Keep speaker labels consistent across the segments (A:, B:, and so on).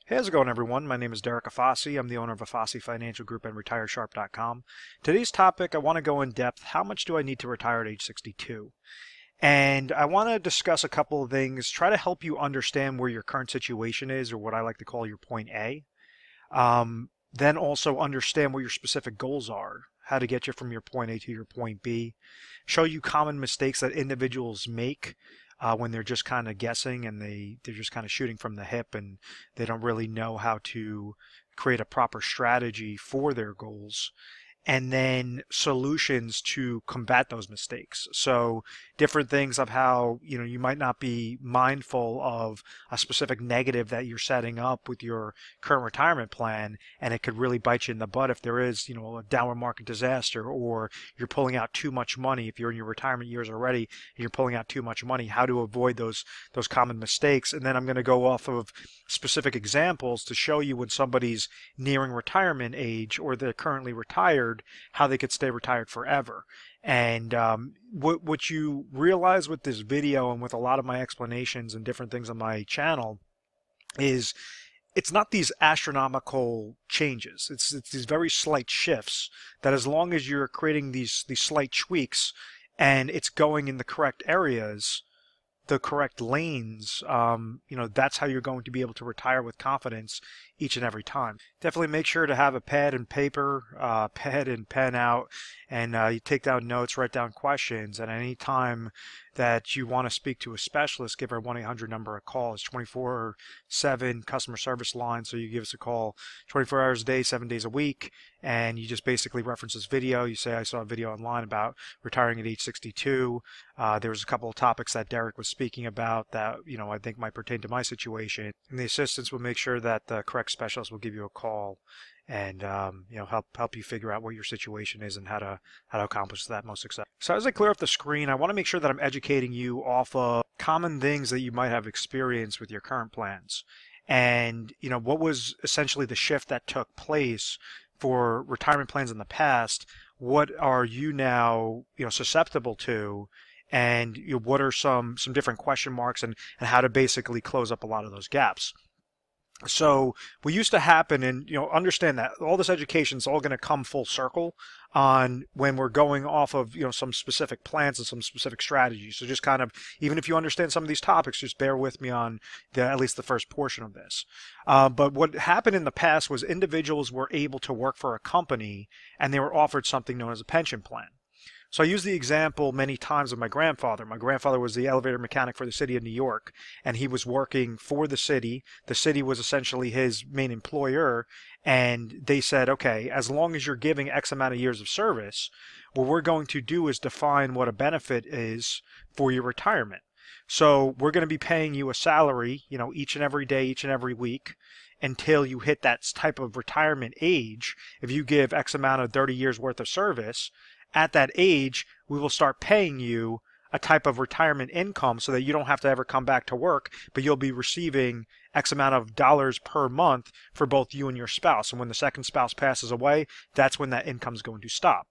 A: Hey, how's it going, everyone? My name is Derek Afasi. I'm the owner of Afasi Financial Group and RetireSharp.com. Today's topic, I want to go in depth. How much do I need to retire at age 62? And I want to discuss a couple of things, try to help you understand where your current situation is, or what I like to call your point A. Then also understand what your specific goals are, how to get you from your point A to your point B, show you common mistakes that individuals make when they're just kind of guessing and they're just kind of shooting from the hip and they don't really know how to create a proper strategy for their goals, and then solutions to combat those mistakes. So different things of how, you might not be mindful of a specific negative that you're setting up with your current retirement plan, and it could really bite you in the butt if there is, a downward market disaster, or you're pulling out too much money. If you're in your retirement years already and you're pulling out too much money, how to avoid those common mistakes. And then I'm going to go off of specific examples to show you when somebody's nearing retirement age or they're currently retired, how they could stay retired forever. And what you realize with this video and with a lot of my explanations and different things on my channel is it's not these astronomical changes. It's these very slight shifts that, as long as you're creating these slight tweaks and it's going in the correct areas, the correct lanes, that's how you're going to be able to retire with confidence each and every time. Definitely make sure to have a pad and paper, pad and pen out, and you take down notes, write down questions. At any time that you want to speak to a specialist, give our 1-800 number a call. It's 24/7 customer service line, so you give us a call 24 hours a day, 7 days a week, and you just basically reference this video. You say, I saw a video online about retiring at age 62. There was a couple of topics that Derek was speaking about that I think might pertain to my situation, and the assistants will make sure that the correct specialist will give you a call and help you figure out what your situation is and how to accomplish that most success. So as I clear up the screen, I want to make sure that I'm educating you off of common things that you might have experienced with your current plans, and what was essentially the shift that took place for retirement plans in the past. What are you now susceptible to, and what are some different question marks, and how to basically close up a lot of those gaps. So what used to happen, and understand that all this education is all going to come full circle on when we're going off of some specific plans and some specific strategies. So just kind of, even if you understand some of these topics, just bear with me on at least the first portion of this. But what happened in the past was individuals were able to work for a company and they were offered something known as a pension plan. So I use the example many times of my grandfather. My grandfather was the elevator mechanic for the city of New York, and he was working for the city. The city was essentially his main employer, and they said, okay, as long as you're giving X amount of years of service, what we're going to do is define what a benefit is for your retirement. So we're going to be paying you a salary, each and every day, each and every week, until you hit that type of retirement age. If you give X amount of 30 years worth of service, at that age, we will start paying you a type of retirement income so that you don't have to ever come back to work, but you'll be receiving X amount of dollars per month for both you and your spouse. And when the second spouse passes away, that's when that income is going to stop.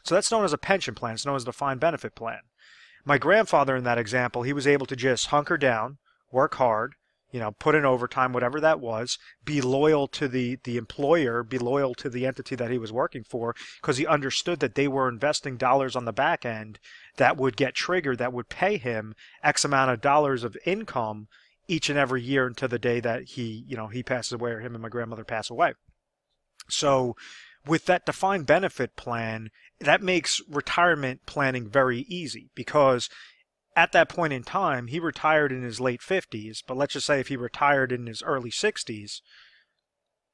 A: So that's known as a pension plan. It's known as a defined benefit plan. My grandfather in that example, he was able to just hunker down, work hard, put in overtime, whatever that was, be loyal to the employer, be loyal to the entity that he was working for, because he understood that they were investing dollars on the back end that would get triggered, that would pay him X amount of dollars of income each and every year until the day that he passes away, or him and my grandmother pass away. So with that defined benefit plan, that makes retirement planning very easy, because at that point in time, he retired in his late 50s, but let's just say if he retired in his early 60s,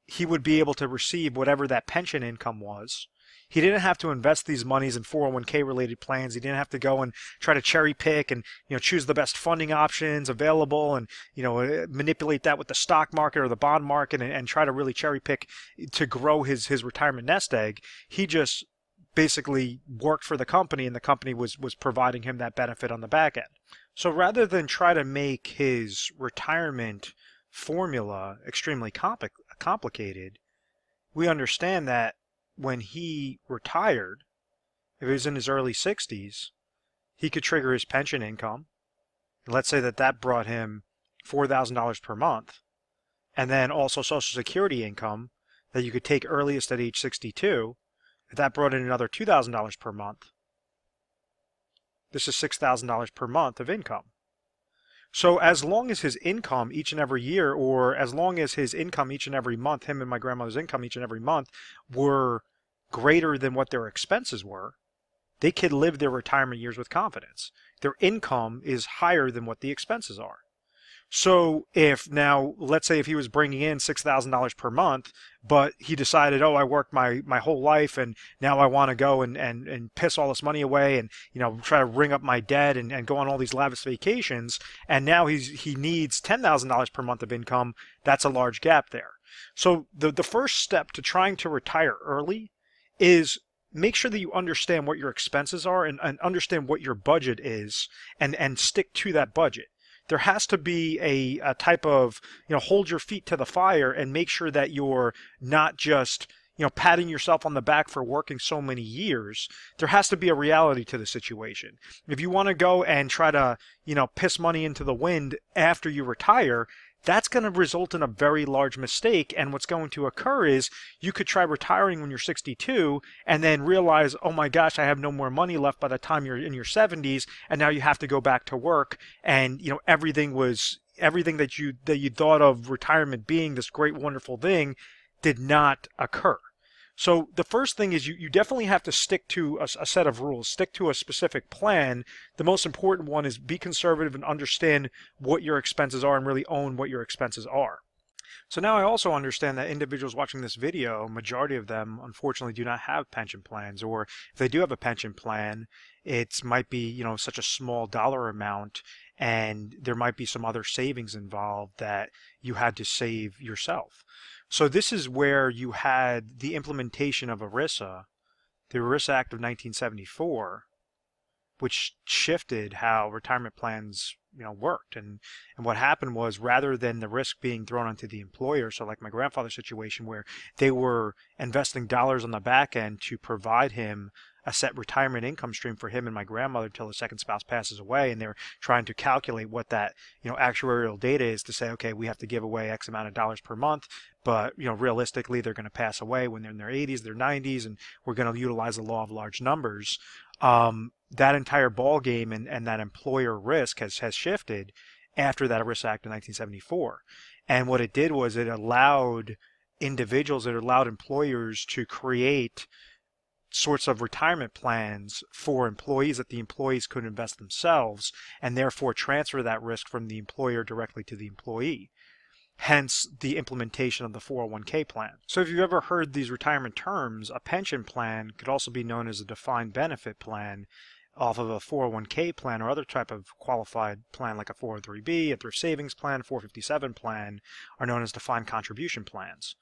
A: he would be able to receive whatever that pension income was. He didn't have to invest these monies in 401k related plans. He didn't have to go and try to cherry pick and choose the best funding options available and manipulate that with the stock market or the bond market and try to really cherry pick to grow his retirement nest egg. He just basically worked for the company, and the company was providing him that benefit on the back end. So rather than try to make his retirement formula extremely complicated, we understand that when he retired, if he was in his early 60s, he could trigger his pension income. And let's say that brought him $4,000 per month. and then also Social Security income that you could take earliest at age 62, if that brought in another $2,000 per month, this is $6,000 per month of income. So as long as his income each and every year, or as long as his income each and every month, him and my grandmother's income each and every month, were greater than what their expenses were, they could live their retirement years with confidence. Their income is higher than what the expenses are. So if now, let's say if he was bringing in $6,000 per month, but he decided, oh, I worked my whole life and now I want to go and piss all this money away and, you know, try to ring up my debt and go on all these lavish vacations, and now he needs $10,000 per month of income, that's a large gap there. So the first step to trying to retire early is make sure that you understand what your expenses are and understand what your budget is, and stick to that budget. There has to be a type of, you know, hold your feet to the fire and make sure that you're not just, you know, patting yourself on the back for working so many years. There has to be a reality to the situation. If you want to go and try to, you know, piss money into the wind after you retire, that's going to result in a very large mistake. And what's going to occur is you could try retiring when you're 62 and then realize, oh my gosh, I have no more money left by the time you're in your 70s, and now you have to go back to work, and you know everything that you thought of retirement being this great wonderful thing did not occur. So the first thing is you definitely have to stick to a set of rules, stick to a specific plan. The most important one is be conservative and understand what your expenses are and really own what your expenses are. So now I also understand that individuals watching this video, majority of them unfortunately do not have pension plans, or if they do have a pension plan, it might be, you know, such a small dollar amount, and there might be some other savings involved that you had to save yourself. So this is where you had the implementation of ERISA, the ERISA Act of 1974, which shifted how retirement plans, you know, worked. And what happened was, rather than the risk being thrown onto the employer, so like my grandfather's situation where they were investing dollars on the back end to provide him a set retirement income stream for him and my grandmother until the second spouse passes away, and they're trying to calculate what that, you know, actuarial data is to say, okay, we have to give away X amount of dollars per month, but you know, realistically they're going to pass away when they're in their 80s, their 90s, and we're going to utilize the law of large numbers. That entire ball game and that employer risk has shifted after that ERISA Act of 1974. And what it did was it allowed individuals, it allowed employers to create sorts of retirement plans for employees that the employees could invest themselves, and therefore transfer that risk from the employer directly to the employee. Hence the implementation of the 401k plan. So if you've ever heard these retirement terms, a pension plan could also be known as a defined benefit plan off of a 401k plan or other type of qualified plan like a 403b, a thrift savings plan, 457 plan, are known as defined contribution plans.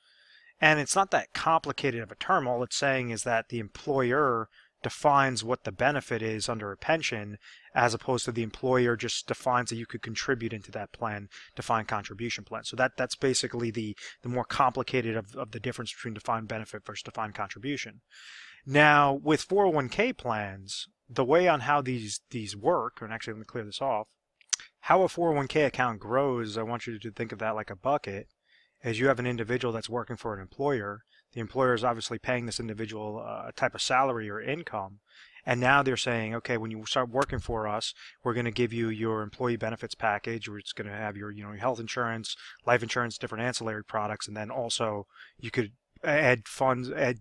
A: And it's not that complicated of a term. All it's saying is that the employer defines what the benefit is under a pension, as opposed to the employer just defines that you could contribute into that plan, defined contribution plan. So that's basically the more complicated of the difference between defined benefit versus defined contribution. Now, with 401k plans, the way on how these work, and actually let me clear this off, how a 401k account grows, I want you to think of that like a bucket. As you have an individual that's working for an employer, the employer is obviously paying this individual a type of salary or income, and now they're saying, okay, when you start working for us, we're going to give you your employee benefits package, where it's going to have your, you know, your health insurance, life insurance, different ancillary products, and then also you could add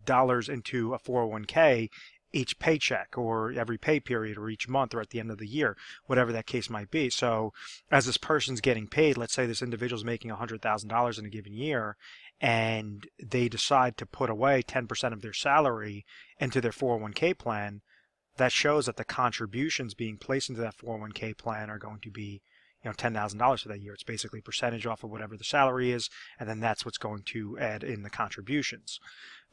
A: dollars into a 401k each paycheck or every pay period or each month or at the end of the year, whatever that case might be. So as this person's getting paid, let's say this individual's making $100,000 in a given year, and they decide to put away 10% of their salary into their 401k plan, that shows that the contributions being placed into that 401k plan are going to be, you know, $10,000 for that year. It's basically a percentage off of whatever the salary is, and then that's what's going to add in the contributions.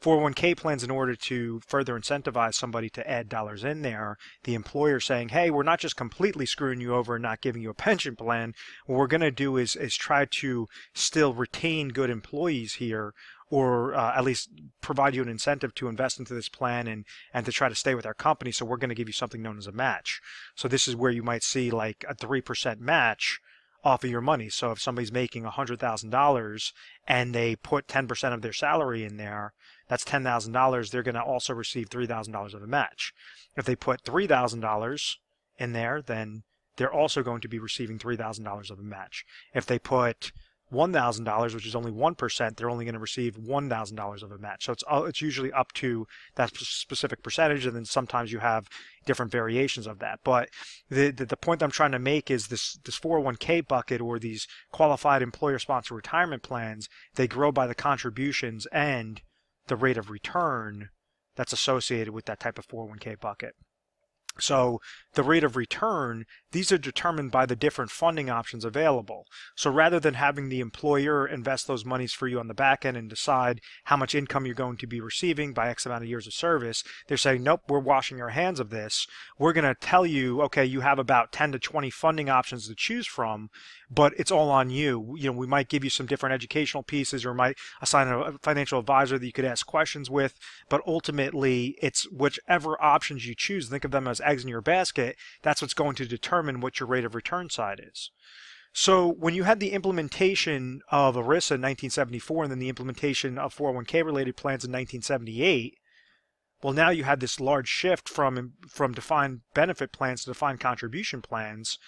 A: 401k plans, in order to further incentivize somebody to add dollars in there, the employer saying, hey, we're not just completely screwing you over and not giving you a pension plan. What we're going to do is try to still retain good employees here, or at least provide you an incentive to invest into this plan and to try to stay with our company. So we're going to give you something known as a match. So this is where you might see like a 3% match off of your money. So if somebody's making $100,000 and they put 10% of their salary in there, that's $10,000. They're going to also receive $3,000 of a match. If they put $3,000 in there, then they're also going to be receiving $3,000 of a match. If they put $1,000, which is only 1%, they're only going to receive $1,000 of a match. So it's usually up to that specific percentage, and then sometimes you have different variations of that. But the point I'm trying to make is this 401k bucket, or these qualified employer-sponsored retirement plans, they grow by the contributions and the rate of return that's associated with that type of 401k bucket. So the rate of return, these are determined by the different funding options available. So rather than having the employer invest those monies for you on the back end and decide how much income you're going to be receiving by X amount of years of service, they're saying, nope, we're washing our hands of this. We're going to tell you, okay, you have about 10 to 20 funding options to choose from, but it's all on you. You know, we might give you some different educational pieces, or might assign a financial advisor that you could ask questions with, but ultimately it's whichever options you choose. Think of them as eggs in your basket. That's what's going to determine what your rate of return side is. So when you had the implementation of ERISA in 1974 and then the implementation of 401k related plans in 1978, well, now you had this large shift from defined benefit plans to defined contribution plans.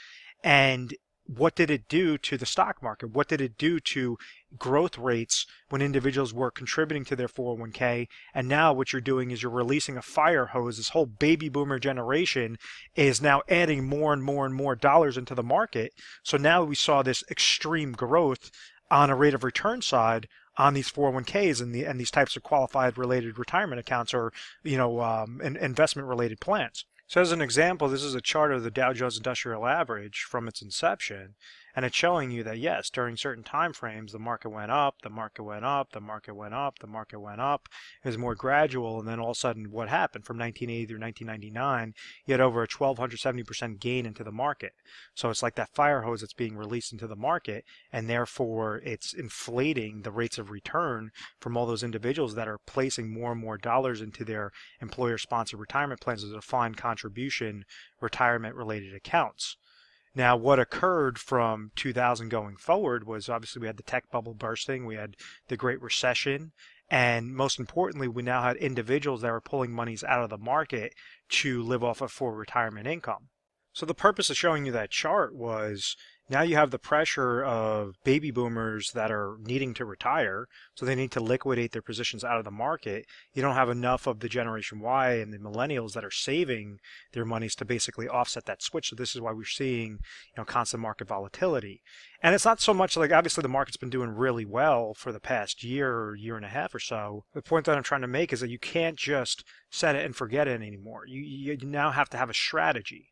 A: And what did it do to the stock market? What did it do to growth rates when individuals were contributing to their 401k? And now what you're doing is you're releasing a fire hose. This whole baby boomer generation is now adding more and more and more dollars into the market. So now we saw this extreme growth on a rate of return side on these 401ks and these types of qualified related retirement accounts, or investment related plans. So as an example, this is a chart of the Dow Jones Industrial Average from its inception, and it's showing you that yes, during certain time frames the market went up, the market went up, the market went up, the market went up. It was more gradual, and then all of a sudden what happened from 1980 through 1999, you had over a 1,270% gain into the market. So it's like that fire hose that's being released into the market, and therefore it's inflating the rates of return from all those individuals that are placing more and more dollars into their employer-sponsored retirement plans as a defined contribution retirement related accounts. Now, what occurred from 2000 going forward was obviously we had the tech bubble bursting, we had the Great Recession, and most importantly, we now had individuals that were pulling monies out of the market to live off of for retirement income. So the purpose of showing you that chart was now you have the pressure of baby boomers that are needing to retire, so they need to liquidate their positions out of the market. You don't have enough of the Generation Y and the millennials that are saving their monies to basically offset that switch. So this is why we're seeing, constant market volatility. And it's not so much like, obviously the market's been doing really well for the past year or year and a half or so. The point that I'm trying to make is that you can't just set it and forget it anymore. You now have to have a strategy.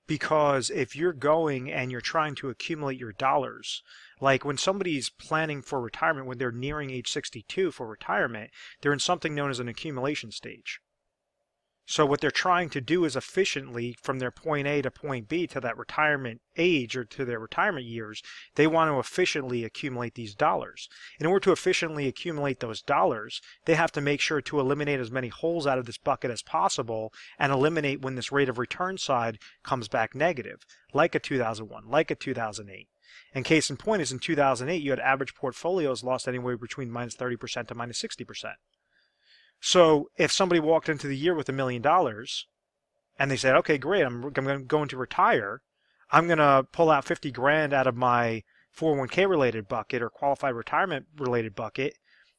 A: Because if you're going and you're trying to accumulate your dollars, like when somebody's planning for retirement, when they're nearing age 62 for retirement, they're in something known as an accumulation stage. So what they're trying to do is efficiently, from their point A to point B to that retirement age or to their retirement years, they want to efficiently accumulate these dollars. In order to efficiently accumulate those dollars, they have to make sure to eliminate as many holes out of this bucket as possible and eliminate when this rate of return side comes back negative, like a 2001, like a 2008. And case in point is in 2008, you had average portfolios lost anywhere between minus 30% to minus 60%. So if somebody walked into the year with $1 million and they said, okay, great, I'm going to retire, I'm going to pull out 50 grand out of my 401k related bucket or qualified retirement related bucket,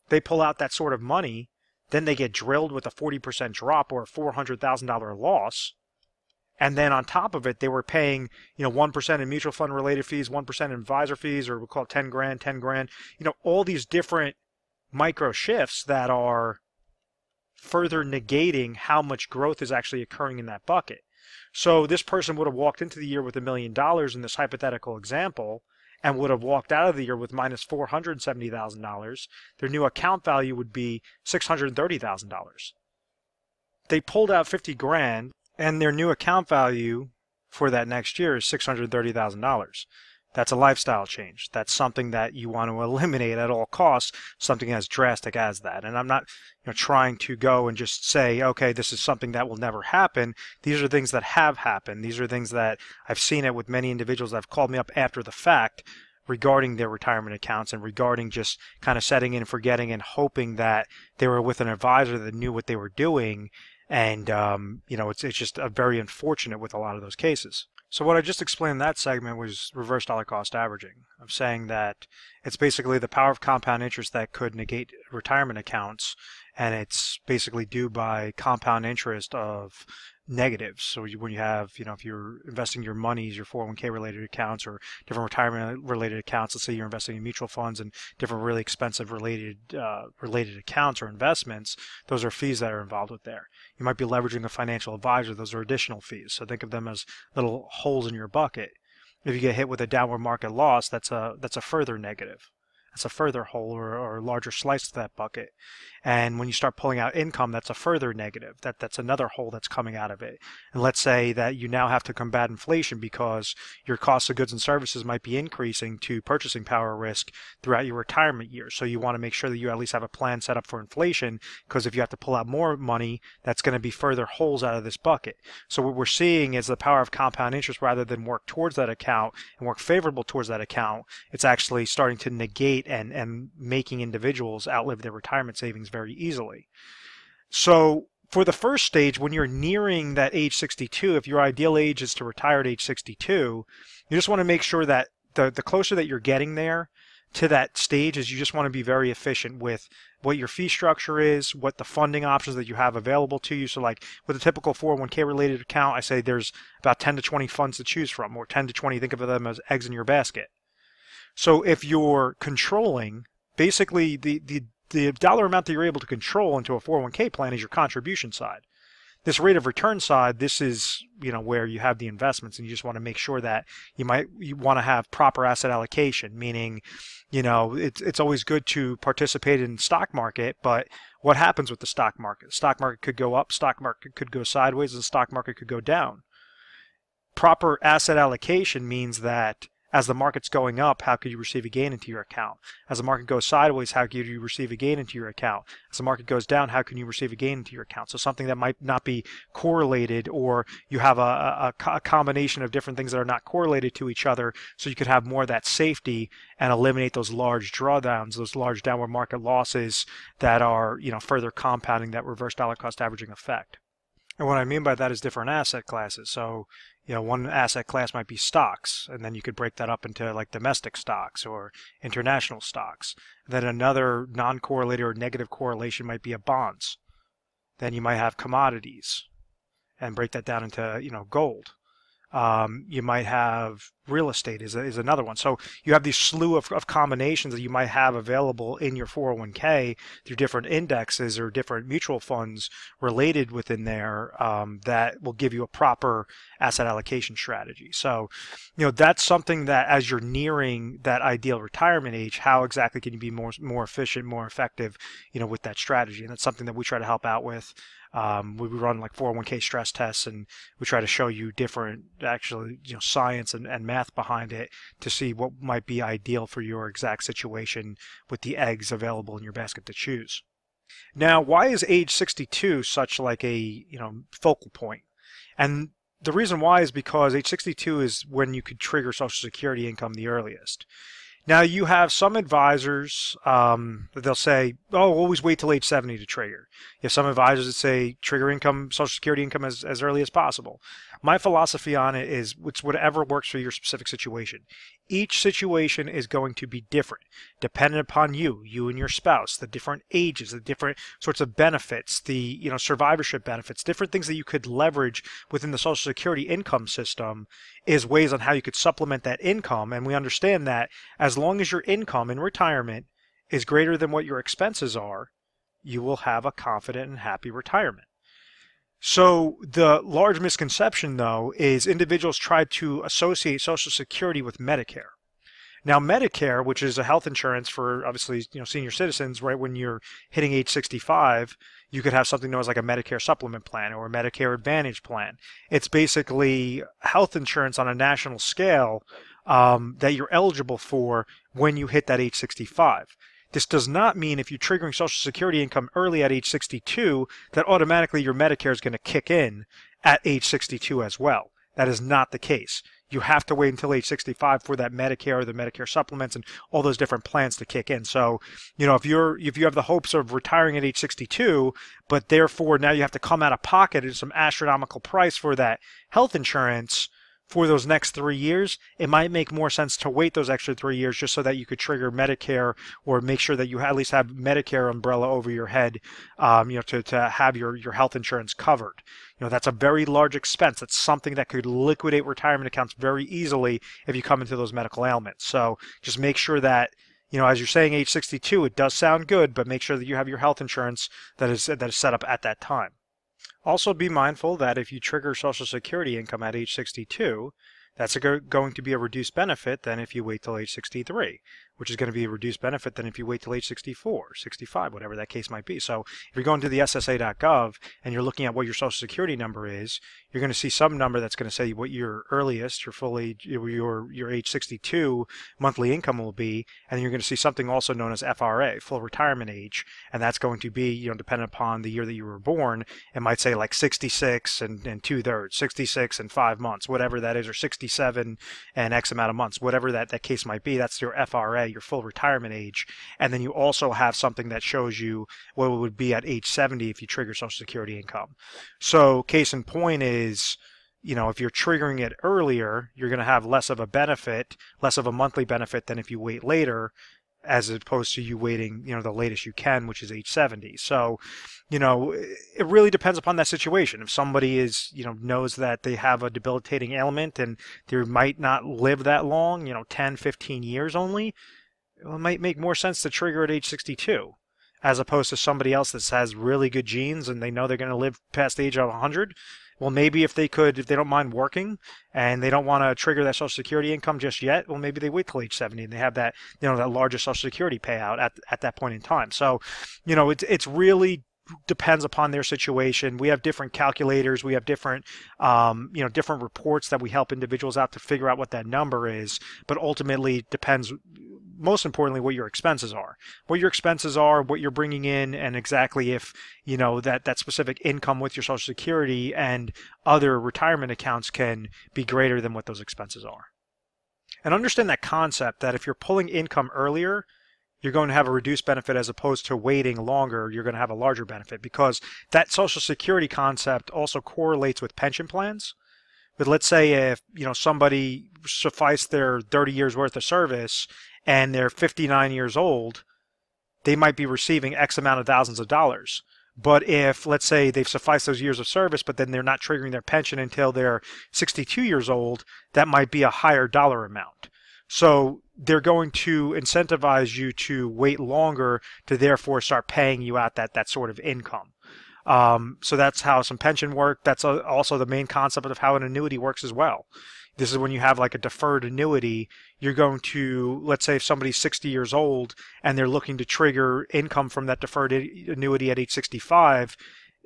A: they pull out that sort of money, then they get drilled with a 40% drop or a $400,000 loss. And then on top of it, they were paying, 1% in mutual fund related fees, 1% in advisor fees, or we'll call it 10 grand, all these different micro shifts that are further negating how much growth is actually occurring in that bucket. So this person would have walked into the year with $1 million in this hypothetical example and would have walked out of the year with minus $470,000. Their new account value would be $630,000. They pulled out 50 grand and their new account value for that next year is $630,000. That's a lifestyle change. That's something that you want to eliminate at all costs, something as drastic as that. And I'm not trying to go and just say, okay, this is something that will never happen. These are things that have happened. These are things that I've seen it with many individuals that have called me up after the fact regarding their retirement accounts and regarding just kind of setting in and forgetting and hoping that they were with an advisor that knew what they were doing. And, it's just very unfortunate with a lot of those cases. So what I just explained in that segment was reverse dollar cost averaging. I'm saying that it's basically the power of compound interest that could negate retirement accounts, and it's basically due by compound interest of negatives. So when you have, if you're investing your monies, your 401k related accounts or different retirement related accounts, let's say you're investing in mutual funds and different really expensive related accounts or investments, those are fees that are involved with there. You might be leveraging a financial advisor, those are additional fees. So think of them as little holes in your bucket. If you get hit with a downward market loss, that's a further negative. That's a further hole or a larger slice to that bucket. And when you start pulling out income, that's a further negative. That's another hole that's coming out of it. And let's say that you now have to combat inflation because your cost of goods and services might be increasing to purchasing power risk throughout your retirement years. So you want to make sure that you at least have a plan set up for inflation, because if you have to pull out more money, that's going to be further holes out of this bucket. So what we're seeing is the power of compound interest. Rather than work towards that account and work favorable towards that account, it's actually starting to negate and making individuals outlive their retirement savings very easily. So for the first stage, when you're nearing that age 62, if your ideal age is to retire at age 62, you just want to make sure that the closer that you're getting there to that stage is you just want to be very efficient with what your fee structure is, what the funding options that you have available to you. So like with a typical 401k related account, I say there's about 10 to 20 funds to choose from, or 10 to 20, think of them as eggs in your basket. So if you're controlling, basically the dollar amount that you're able to control into a 401k plan is your contribution side. This rate of return side, this is where you have the investments, and you just want to make sure that you want to have proper asset allocation, meaning it's always good to participate in the stock market, but what happens with the stock market? The stock market could go up, stock market could go sideways, the stock market could go down. Proper asset allocation means that as the market's going up, how could you receive a gain into your account? As the market goes sideways, how could you receive a gain into your account? As the market goes down, how can you receive a gain into your account? So something that might not be correlated, or you have a combination of different things that are not correlated to each other, so you could have more of that safety and eliminate those large drawdowns, those large downward market losses that are further compounding that reverse dollar cost averaging effect. And what I mean by that is different asset classes. So one asset class might be stocks, and then you could break that up into like domestic stocks or international stocks. Then another non-correlated or negative correlation might be bonds. Then you might have commodities, and break that down into gold. You might have real estate is another one. So you have these slew of combinations that you might have available in your 401k through different indexes or different mutual funds related within there that will give you a proper asset allocation strategy. So that's something that as you're nearing that ideal retirement age, how exactly can you be more efficient, more effective with that strategy? And that's something that we try to help out with. We run like 401k stress tests, and we try to show you different science and math behind it to see what might be ideal for your exact situation with the eggs available in your basket to choose. Now, why is age 62 such like a focal point? And the reason why is because age 62 is when you could trigger Social Security income the earliest. Now, you have some advisors that they'll say, oh, always wait till age 70 to trigger. You have some advisors that say trigger income, Social Security income as early as possible. My philosophy on it is it's whatever works for your specific situation. Each situation is going to be different, dependent upon you and your spouse, the different ages, the different sorts of benefits, the survivorship benefits, different things that you could leverage within the Social Security income system is ways on how you could supplement that income. And we understand that as long as your income in retirement is greater than what your expenses are, you will have a confident and happy retirement. So the large misconception, though, is individuals try to associate Social Security with Medicare. Now, Medicare, which is a health insurance for obviously senior citizens, right when you're hitting age 65, you could have something known as like a Medicare supplement plan or a Medicare Advantage plan. It's basically health insurance on a national scale that you're eligible for when you hit that age 65. This does not mean if you're triggering Social Security income early at age 62 that automatically your Medicare is going to kick in at age 62 as well. That is not the case. You have to wait until age 65 for that Medicare, the Medicare supplements, and all those different plans to kick in. So, if you have the hopes of retiring at age 62, but therefore now you have to come out of pocket at some astronomical price for that health insurance for those next 3 years, it might make more sense to wait those extra 3 years just so that you could trigger Medicare or make sure that you at least have Medicare umbrella over your head, to have your health insurance covered. That's a very large expense. That's something that could liquidate retirement accounts very easily if you come into those medical ailments. So just make sure that, as you're saying age 62, it does sound good, but make sure that you have your health insurance that is set up at that time. Also be mindful that if you trigger Social Security income at age 62, that's going to be a reduced benefit than if you wait till age 63, which is going to be a reduced benefit than if you wait till age 64, 65, whatever that case might be. So if you're going to the SSA.gov and you're looking at what your Social Security number is, you're going to see some number that's going to say what your earliest, your age 62 monthly income will be, and then you're going to see something also known as FRA, full retirement age, and that's going to be, dependent upon the year that you were born. It might say like 66 and 2/3, 66 and 5 months, whatever that is, or 67 and X amount of months, whatever that case might be. That's your FRA, your full retirement age. And then you also have something that shows you what it would be at age 70 if you trigger Social Security income. So case in point is, if you're triggering it earlier, you're going to have less of a benefit, less of a monthly benefit than if you wait later, as opposed to you waiting, the latest you can, which is age 70. So, it really depends upon that situation. If somebody is, knows that they have a debilitating ailment and they might not live that long, 10, 15 years only, it might make more sense to trigger at age 62, as opposed to somebody else that has really good genes and they know they're going to live past the age of 100. Well, maybe if they don't mind working and they don't want to trigger that Social Security income just yet, well, maybe they wait till age 70 and they have that, that larger Social Security payout at that point in time. So, it's really depends upon their situation. We have different calculators. We have different, different reports that we help individuals out to figure out what that number is. But ultimately, it depends, most importantly, what your expenses are. What your expenses are, what you're bringing in, and exactly if, that specific income with your Social Security and other retirement accounts can be greater than what those expenses are. And understand that concept that if you're pulling income earlier, you're going to have a reduced benefit as opposed to waiting longer, you're going to have a larger benefit, because that Social Security concept also correlates with pension plans. But let's say if, somebody sufficed their 30 years worth of service and they're 59 years old, they might be receiving X amount of thousands of dollars. But if, let's say, they've sufficed those years of service, but then they're not triggering their pension until they're 62 years old, that might be a higher dollar amount. So they're going to incentivize you to wait longer to therefore start paying you out that sort of income. So that's how some pension work. That's also the main concept of how an annuity works as well. This is when you have like a deferred annuity. You're going to, let's say if somebody's 60 years old and they're looking to trigger income from that deferred annuity at age 65,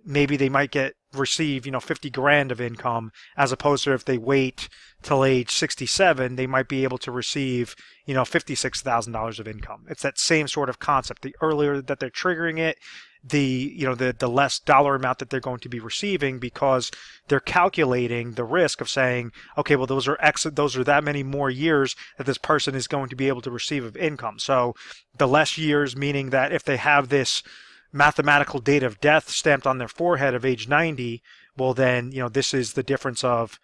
A: maybe they might receive 50 grand of income, as opposed to if they wait till age 67, they might be able to receive $56,000 of income. It's that same sort of concept. The earlier that they're triggering it, the less dollar amount that they're going to be receiving, because they're calculating the risk of saying, okay, well, those are that many more years that this person is going to be able to receive of income. So the less years, meaning that if they have this mathematical date of death stamped on their forehead of age 90, well then, this is the difference of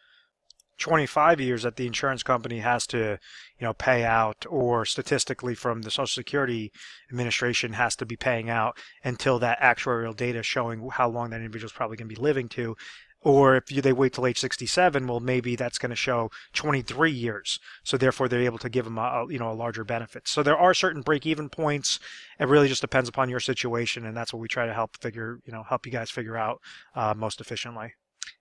A: 25 years that the insurance company has to, pay out, or statistically from the Social Security Administration has to be paying out until that actuarial data showing how long that individual is probably going to be living to. Or if they wait till age 67, well, maybe that's going to show 23 years. So therefore, they're able to give them a larger benefit. So there are certain break-even points. It really just depends upon your situation, and that's what we try to help you guys figure out most efficiently.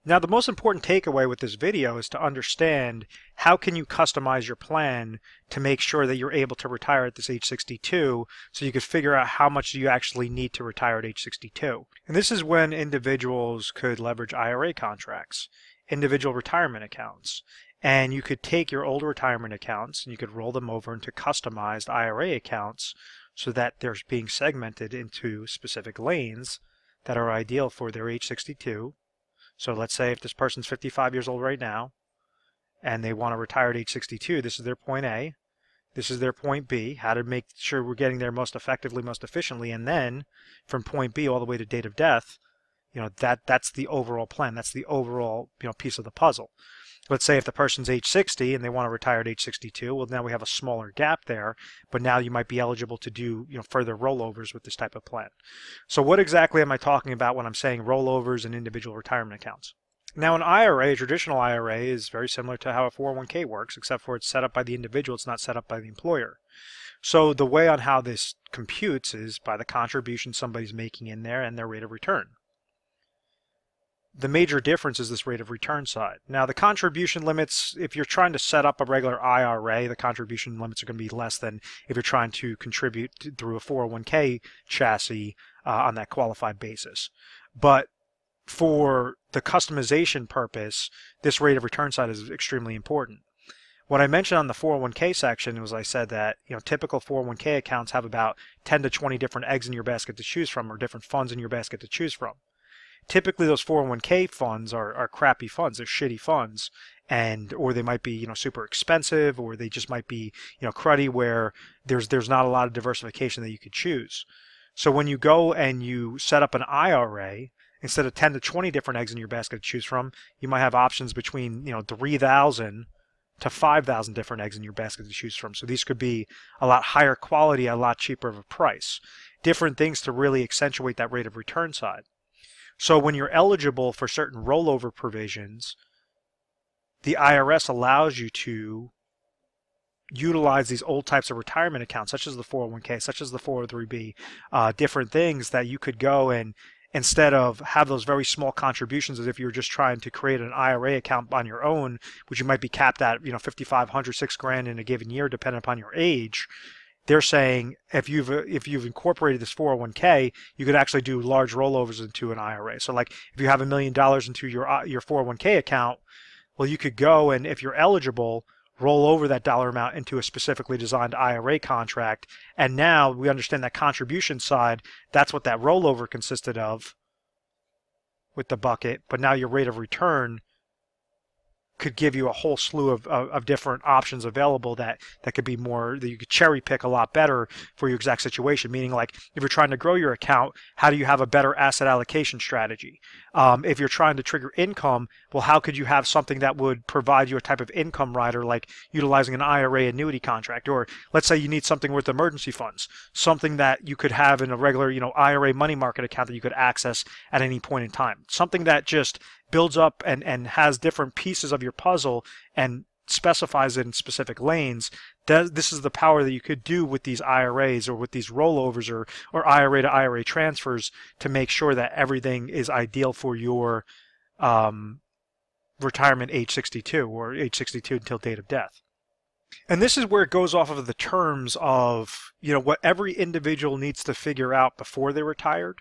A: Now, the most important takeaway with this video is to understand how can you customize your plan to make sure that you're able to retire at this age 62, so you can figure out how much you actually need to retire at age 62. And this is when individuals could leverage IRA contracts, individual retirement accounts, And you could take your old retirement accounts and you could roll them over into customized IRA accounts so that they're being segmented into specific lanes that are ideal for their age 62. So let's say if this person's 55 years old right now and they want to retire at age 62, this is their point A, this is their point B, how to make sure we're getting there most effectively, most efficiently, and then from point B all the way to date of death, that's the overall plan. That's the overall piece of the puzzle. Let's say if the person's age 60 and they want to retire at age 62, well, now we have a smaller gap there, but now you might be eligible to do further rollovers with this type of plan. So what exactly am I talking about when I'm saying rollovers and individual retirement accounts? Now an IRA, a traditional IRA, is very similar to how a 401k works, except for it's set up by the individual, it's not set up by the employer. So the way on how this computes is by the contribution somebody's making in there and their rate of return. The major difference is this rate of return side. Now the contribution limits, if you're trying to set up a regular IRA, the contribution limits are going to be less than if you're trying to contribute through a 401k chassis on that qualified basis. But for the customization purpose, this rate of return side is extremely important. What I mentioned on the 401k section was I said that typical 401k accounts have about 10 to 20 different eggs in your basket to choose from, or different funds in your basket to choose from. Typically those 401k funds are crappy funds, they're shitty funds, or they might be super expensive, or they just might be cruddy where there's not a lot of diversification that you could choose. So when you go and you set up an IRA, instead of 10 to 20 different eggs in your basket to choose from, you might have options between 3,000 to 5,000 different eggs in your basket to choose from. So these could be a lot higher quality, a lot cheaper of a price. Different things to really accentuate that rate of return side. So when you're eligible for certain rollover provisions, the IRS allows you to utilize these old types of retirement accounts, such as the 401k, such as the 403b, different things that you could go and instead of have those very small contributions as if you're just trying to create an IRA account on your own, which you might be capped at $5,500, $6,000 in a given year, depending upon your age. They're saying if you've incorporated this 401k, you could actually do large rollovers into an IRA. So like if you have $1 million into your 401k account, well, you could go and if you're eligible, roll over that dollar amount into a specifically designed IRA contract. And now we understand that contribution side, that's what that rollover consisted of with the bucket. But now your rate of return could give you a whole slew of different options available that could be more, that you could cherry pick a lot better for your exact situation. Meaning like if you're trying to grow your account, how do you have a better asset allocation strategy? If you're trying to trigger income, well, how could you have something that would provide you a type of income rider, like utilizing an IRA annuity contract? Or let's say you need something with emergency funds, something that you could have in a regular, IRA money market account that you could access at any point in time. Something that just builds up and has different pieces of your puzzle and specifies it in specific lanes. This is the power that you could do with these IRAs or with these rollovers or IRA to IRA transfers to make sure that everything is ideal for your retirement age 62 or age 62 until date of death. And this is where it goes off of the terms of what every individual needs to figure out before they're retired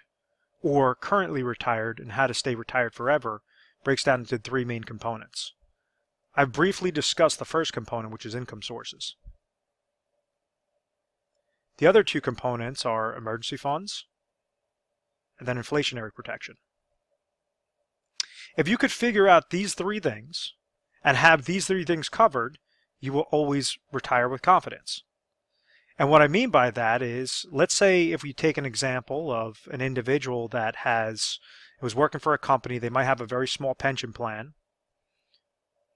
A: or currently retired and how to stay retired forever. Breaks down into three main components. I've briefly discussed the first component, which is income sources. The other two components are emergency funds and then inflationary protection. If you could figure out these three things and have these three things covered, you will always retire with confidence. And what I mean by that is, let's say if we take an example of an individual that was working for a company, they might have a very small pension plan.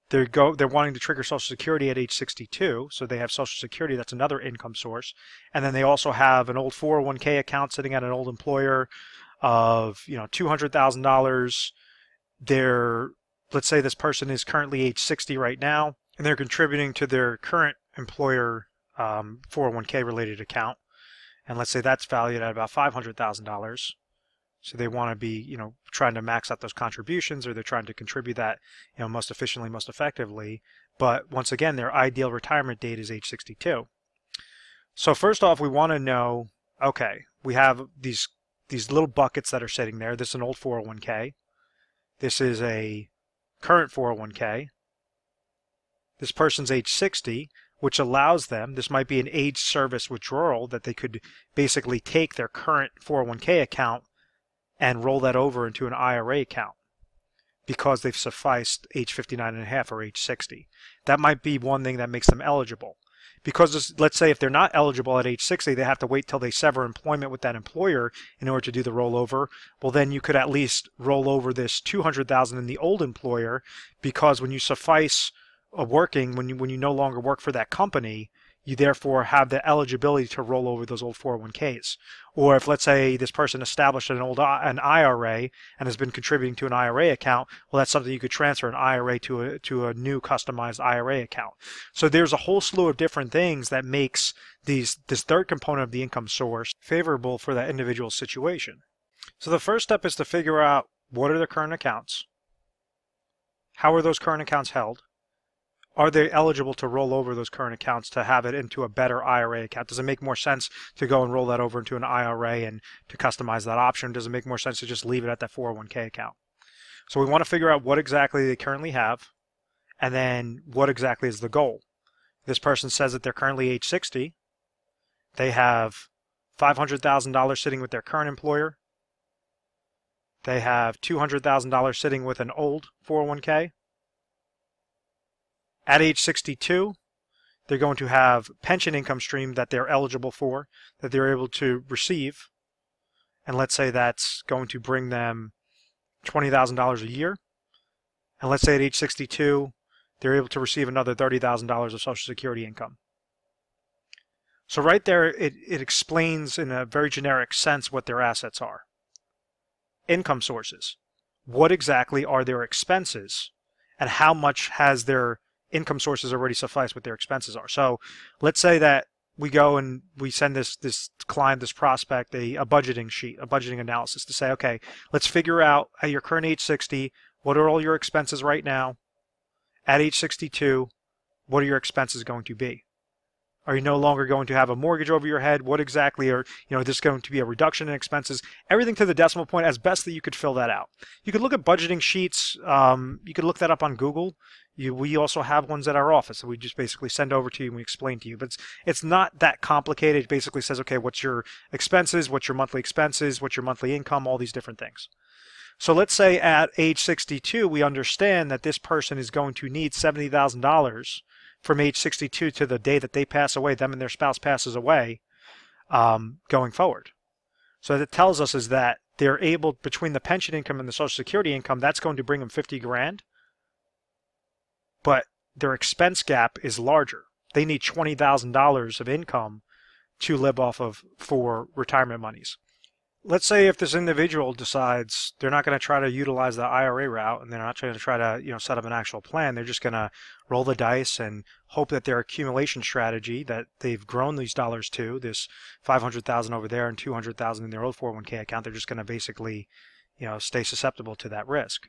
A: They're wanting to trigger Social Security at age 62, so they have Social Security, that's another income source. And then they also have an old 401k account sitting at an old employer of $200,000. Let's say this person is currently age 60 right now, and they're contributing to their current employer 401k related account. And let's say that's valued at about $500,000. So they want to be, trying to max out those contributions, or they're trying to contribute that, most efficiently, most effectively. But once again, their ideal retirement date is age 62. So first off, we want to know, okay, we have these little buckets that are sitting there. This is an old 401k. This is a current 401k. this person's age 60, which allows them, this might be an age service withdrawal, that they could basically take their current 401k account and roll that over into an IRA account because they've sufficed age 59 and a half or age 60. That might be one thing that makes them eligible. Because let's say if they're not eligible at age 60, they have to wait till they sever employment with that employer in order to do the rollover. Well, then you could at least roll over this $200,000 in the old employer, because when you suffice working, when you no longer work for that company, you therefore have the eligibility to roll over those old 401ks. Or if, let's say, this person established an IRA and has been contributing to an IRA account, well, that's something you could transfer an IRA to a new customized IRA account. So there's a whole slew of different things that makes this third component of the income source favorable for that individual situation. So the first step is to figure out what are the current accounts, how are those current accounts held, are they eligible to roll over those current accounts to have it into a better IRA account? Does it make more sense to go and roll that over into an IRA and to customize that option? Does it make more sense to just leave it at that 401k account? So we want to figure out what exactly they currently have, and then what exactly is the goal. This person says that they're currently age 60. They have $500,000 sitting with their current employer. They have $200,000 sitting with an old 401k. At age 62, they're going to have pension income stream that they're eligible for, that they're able to receive. And let's say that's going to bring them $20,000 a year. And let's say at age 62, they're able to receive another $30,000 of Social Security income. So right there, it explains in a very generic sense what their assets are. Income sources. What exactly are their expenses? And how much has their income sources already suffice what their expenses are? So let's say that we go and we send this client, this prospect, a budgeting sheet, a budgeting analysis to say, okay, let's figure out at your current age 60, what are all your expenses right now? At age 62, what are your expenses going to be? Are you no longer going to have a mortgage over your head? What exactly are, this going to be a reduction in expenses? Everything to the decimal point as best that you could fill that out. You could look at budgeting sheets. You could look that up on Google. We also have ones at our office that we just basically send over to you and we explain to you. But it's not that complicated. It basically says, okay, what's your expenses? What's your monthly expenses? What's your monthly income? All these different things. So let's say at age 62, we understand that this person is going to need $70,000 from age 62 to the day that they pass away, them and their spouse passes away, going forward. So what it tells us is that they're able, between the pension income and the Social Security income, that's going to bring them 50 grand. But their expense gap is larger. They need $20,000 of income to live off of for retirement monies. Let's say if this individual decides they're not going to try to utilize the IRA route and they're not going to try to set up an actual plan, they're just going to roll the dice and hope that their accumulation strategy that they've grown these dollars to, this $500,000 over there and $200,000 in their old 401k account, they're just going to basically stay susceptible to that risk.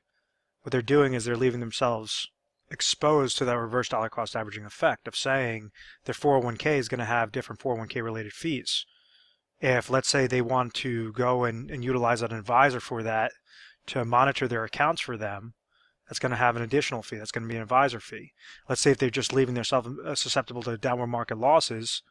A: What they're doing is they're leaving themselves exposed to that reverse dollar cost averaging effect of saying their 401k is going to have different 401k related fees. If, let's say, they want to go and utilize an advisor for that to monitor their accounts for them, that's going to have an additional fee. That's going to be an advisor fee. Let's say if they're just leaving themselves susceptible to downward market losses,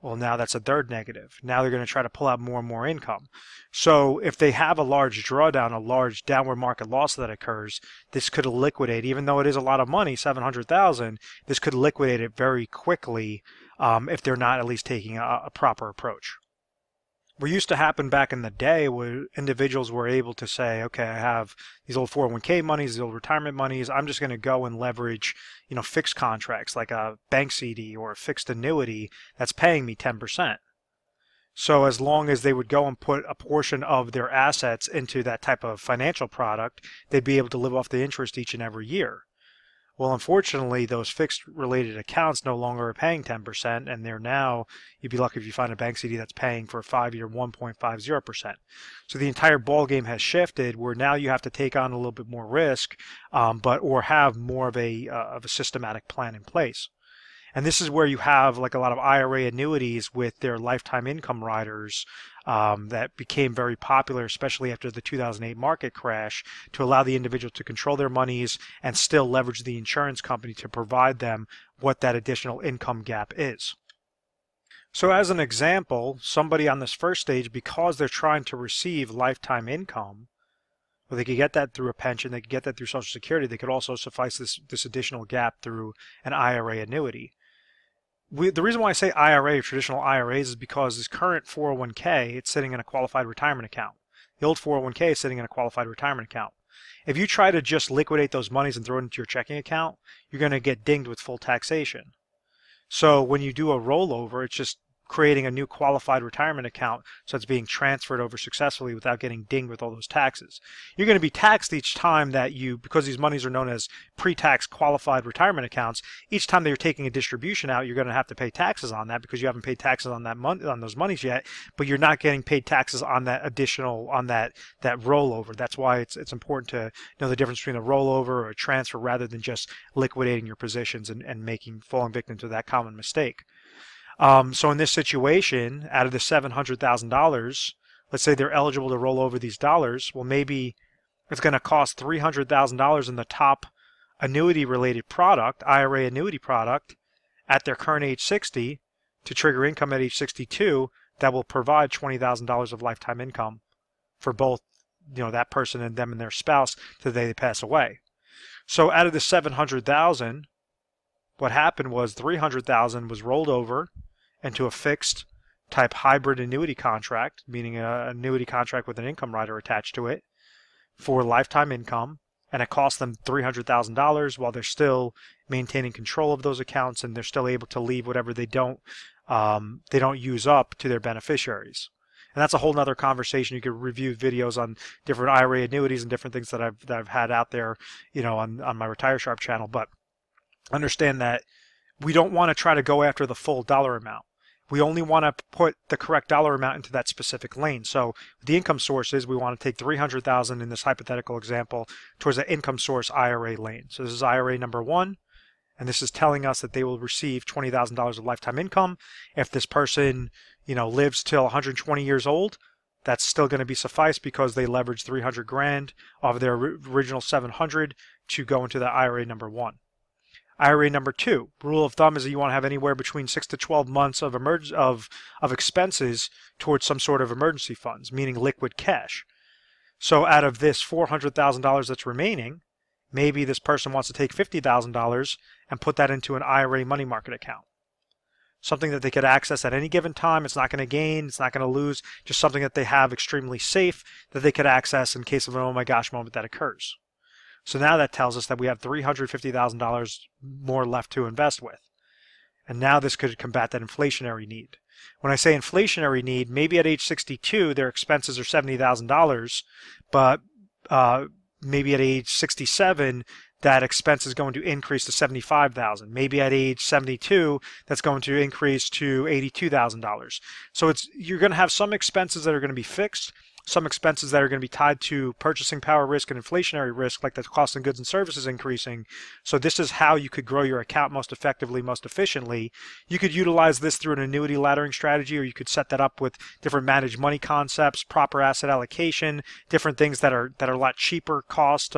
A: well, now that's a third negative. Now they're going to try to pull out more and more income. So if they have a large drawdown, a large downward market loss that occurs, this could liquidate, even though it is a lot of money, $700,000, this could liquidate it very quickly if they're not at least taking a proper approach. What used to happen back in the day where individuals were able to say, okay, I have these old 401k monies, these old retirement monies, I'm just going to go and leverage, fixed contracts like a bank CD or a fixed annuity that's paying me 10%. So as long as they would go and put a portion of their assets into that type of financial product, they'd be able to live off the interest each and every year. Well, unfortunately, those fixed related accounts no longer are paying 10%, and they're now, you'd be lucky if you find a bank CD that's paying for a 5-year 1.50%. So the entire ball game has shifted where now you have to take on a little bit more risk, or have more of a systematic plan in place. And this is where you have like a lot of IRA annuities with their lifetime income riders that became very popular, especially after the 2008 market crash, to allow the individual to control their monies and still leverage the insurance company to provide them what that additional income gap is. So as an example, somebody on this first stage, because they're trying to receive lifetime income, well, they could get that through a pension, they could get that through Social Security, they could also suffice this additional gap through an IRA annuity. The reason why I say IRA, or traditional IRAs, is because this current 401k, it's sitting in a qualified retirement account. The old 401k is sitting in a qualified retirement account. If you try to just liquidate those monies and throw it into your checking account, you're going to get dinged with full taxation. So when you do a rollover, it's just creating a new qualified retirement account, so it's being transferred over successfully without getting dinged with all those taxes. You're going to be taxed each time that because these monies are known as pre-tax qualified retirement accounts, each time that you're taking a distribution out, you're going to have to pay taxes on that because you haven't paid taxes on that on those monies yet, but you're not getting paid taxes on that additional, on that rollover. That's why it's important to know the difference between a rollover or a transfer rather than just liquidating your positions and falling victim to that common mistake. So in this situation, out of the $700,000, let's say they're eligible to roll over these dollars. Well, maybe it's going to cost $300,000 in the top annuity-related product, IRA annuity product, at their current age 60 to trigger income at age 62 that will provide $20,000 of lifetime income for both, that person and them and their spouse to the day they pass away. So out of the $700,000, what happened was $300,000 was rolled over into a fixed type hybrid annuity contract, meaning an annuity contract with an income rider attached to it for lifetime income, and it cost them $300,000 while they're still maintaining control of those accounts and they're still able to leave whatever they don't use up to their beneficiaries. And that's a whole nother conversation. You could review videos on different IRA annuities and different things that I've had out there, on my Retire Sharp channel. But understand that we don't want to try to go after the full dollar amount. We only want to put the correct dollar amount into that specific lane. So the income sources, we want to take $300,000 in this hypothetical example towards the income source IRA lane. So this is IRA number 1, and this is telling us that they will receive $20,000 of lifetime income. If this person, lives till 120 years old, that's still going to be suffice because they leveraged $300,000 off of their original $700 to go into the IRA number 1. IRA number 2, rule of thumb is that you want to have anywhere between 6 to 12 months of expenses towards some sort of emergency funds, meaning liquid cash. So out of this $400,000 that's remaining, maybe this person wants to take $50,000 and put that into an IRA money market account. Something that they could access at any given time. It's not going to gain, it's not going to lose, just something that they have extremely safe that they could access in case of an oh my gosh moment that occurs. So now that tells us that we have $350,000 more left to invest with. And now this could combat that inflationary need. When I say inflationary need, maybe at age 62 their expenses are $70,000, but maybe at age 67 that expense is going to increase to $75,000. Maybe at age 72 that's going to increase to $82,000. So you're going to have some expenses that are going to be fixed, some expenses that are going to be tied to purchasing power risk and inflationary risk, like the cost of goods and services increasing. So this is how you could grow your account most effectively, most efficiently. You could utilize this through an annuity laddering strategy, or you could set that up with different managed money concepts, proper asset allocation, different things that are a lot cheaper cost,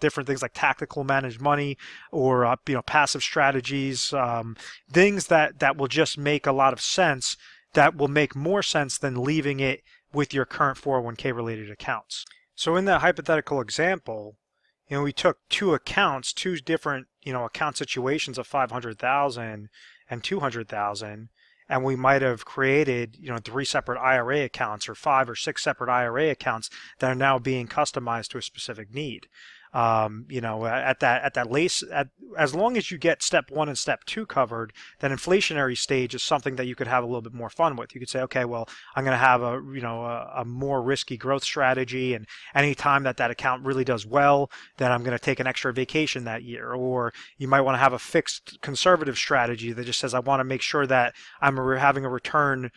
A: different things like tactical managed money or passive strategies, things that will just make a lot of sense, that will make more sense than leaving it with your current 401k related accounts. So in that hypothetical example, we took two different, account situations of 500,000 and 200,000, and we might have created, 3 separate IRA accounts or 5 or 6 separate IRA accounts that are now being customized to a specific need. As long as you get step 1 and step 2 covered, that inflationary stage is something that you could have a little bit more fun with. You could say, okay, well, I'm going to have a more risky growth strategy, and any time that account really does well, then I'm going to take an extra vacation that year. Or you might want to have a fixed conservative strategy that just says, I want to make sure that I'm having a return,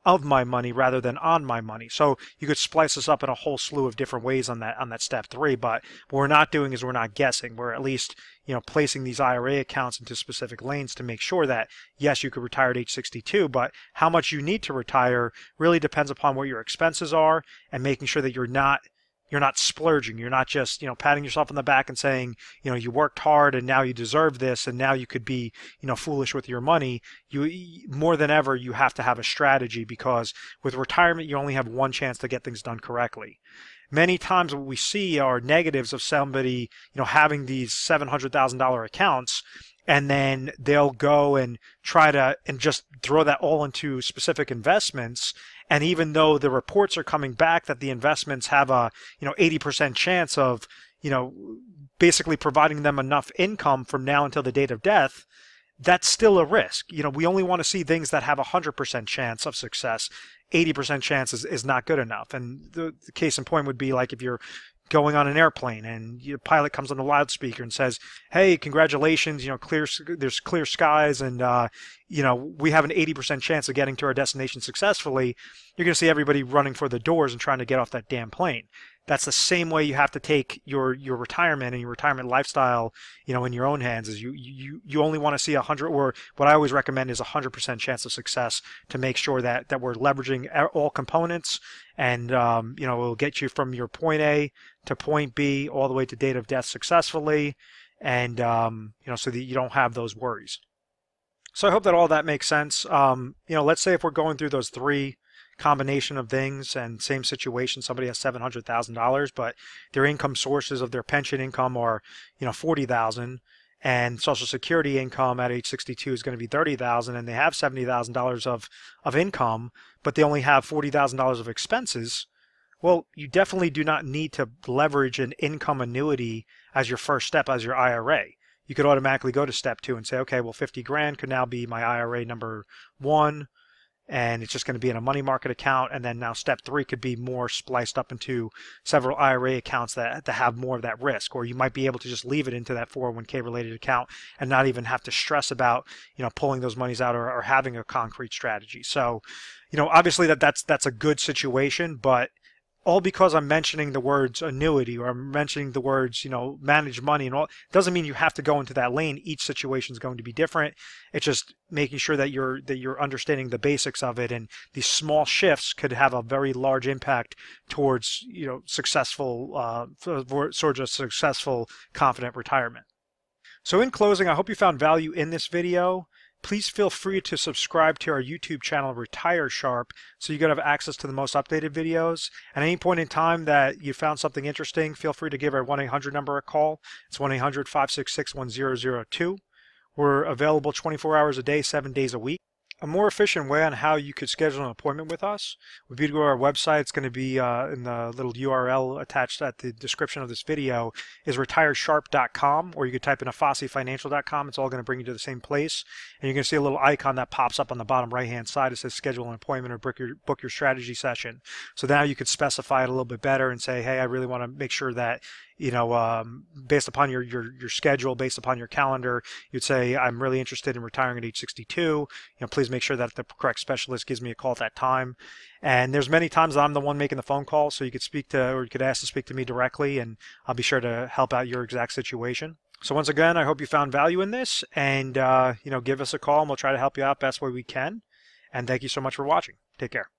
A: of my money rather than on my money. So you could splice this up in a whole slew of different ways on that step 3, but what we're not doing is we're not guessing. We're at least, placing these IRA accounts into specific lanes to make sure that, yes, you could retire at age 62, but how much you need to retire really depends upon what your expenses are, and making sure that you're not splurging. You're not just, patting yourself on the back and saying, you worked hard and now you deserve this, and now you could be, foolish with your money. You, more than ever, you have to have a strategy, because with retirement, you only have one chance to get things done correctly. Many times what we see are negatives of somebody, having these $700,000 accounts, and then they'll go and try to just throw that all into specific investments. And even though the reports are coming back that the investments have a 80% chance of basically providing them enough income from now until the date of death, that's still a risk. We only want to see things that have a 100% chance of success. 80% chance is not good enough. And the case in point would be like if you're going on an airplane and your pilot comes on the loudspeaker and says, "Hey, congratulations, there's clear skies, and we have an 80% chance of getting to our destination successfully." You're going to see everybody running for the doors and trying to get off that damn plane. That's the same way you have to take your retirement and your retirement lifestyle, in your own hands. Is you only want to see 100, or what I always recommend is 100% chance of success, to make sure that we're leveraging all components, and it'll get you from your point A to point B all the way to date of death successfully, and so that you don't have those worries. So I hope that all that makes sense. Let's say if we're going through those 3 combination of things, and same situation, somebody has $700,000, but their income sources of their pension income are $40,000, and Social Security income at age 62 is going to be $30,000, and they have $70,000 of income, but they only have $40,000 of expenses. Well, you definitely do not need to leverage an income annuity as your first step as your IRA. You could automatically go to step 2 and say, okay, well, 50 grand could now be my IRA number 1, and it's just going to be in a money market account. And then now step 3 could be more spliced up into several IRA accounts that have more of that risk. Or you might be able to just leave it into that 401k related account and not even have to stress about, pulling those monies out, or having a concrete strategy. So, obviously that's a good situation, but all because I'm mentioning the words annuity, or I'm mentioning the words, manage money and all, doesn't mean you have to go into that lane. Each situation is going to be different. It's just making sure that you're understanding the basics of it, and these small shifts could have a very large impact towards, successful, sort of successful, confident retirement. So in closing, I hope you found value in this video. Please feel free to subscribe to our YouTube channel, Retire Sharp, so you can have access to the most updated videos. At any point in time that you found something interesting, feel free to give our 1-800 number a call. It's 1-800-566-1002. We're available 24 hours a day, 7 days a week. A more efficient way on how you could schedule an appointment with us would be to go to our website. It's going to be in the little URL attached at the description of this video, is retiresharp.com, or you could type in afassifinancial.com. It's all going to bring you to the same place, and you're going to see a little icon that pops up on the bottom right hand side. It says schedule an appointment or book your strategy session. So now you could specify it a little bit better and say, hey, I really want to make sure that, based upon your schedule, based upon your calendar, you'd say, I'm really interested in retiring at age 62. Please make sure that the correct specialist gives me a call at that time. And there's many times that I'm the one making the phone call, so you could you could ask to speak to me directly, and I'll be sure to help out your exact situation. So once again, I hope you found value in this, and give us a call and we'll try to help you out best way we can. And thank you so much for watching. Take care.